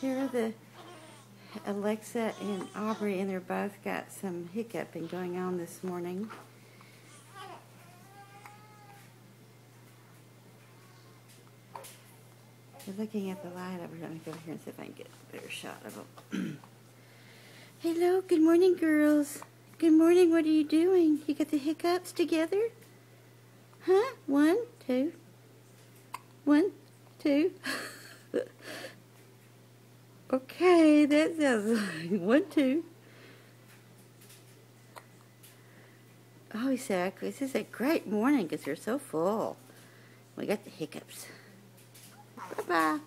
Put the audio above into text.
Here are the Alexa and Aubrey, and they're both got some hiccuping going on this morning. They're looking at the light over. Let me go over here and see if I can get a better shot of them. Hello, good morning, girls. Good morning, what are you doing? You got the hiccups together? Huh? 1, 2. 1, 2. Okay, that sounds like 1, 2. Oh, exactly. This is a great morning because they're so full. We got the hiccups. Bye-bye.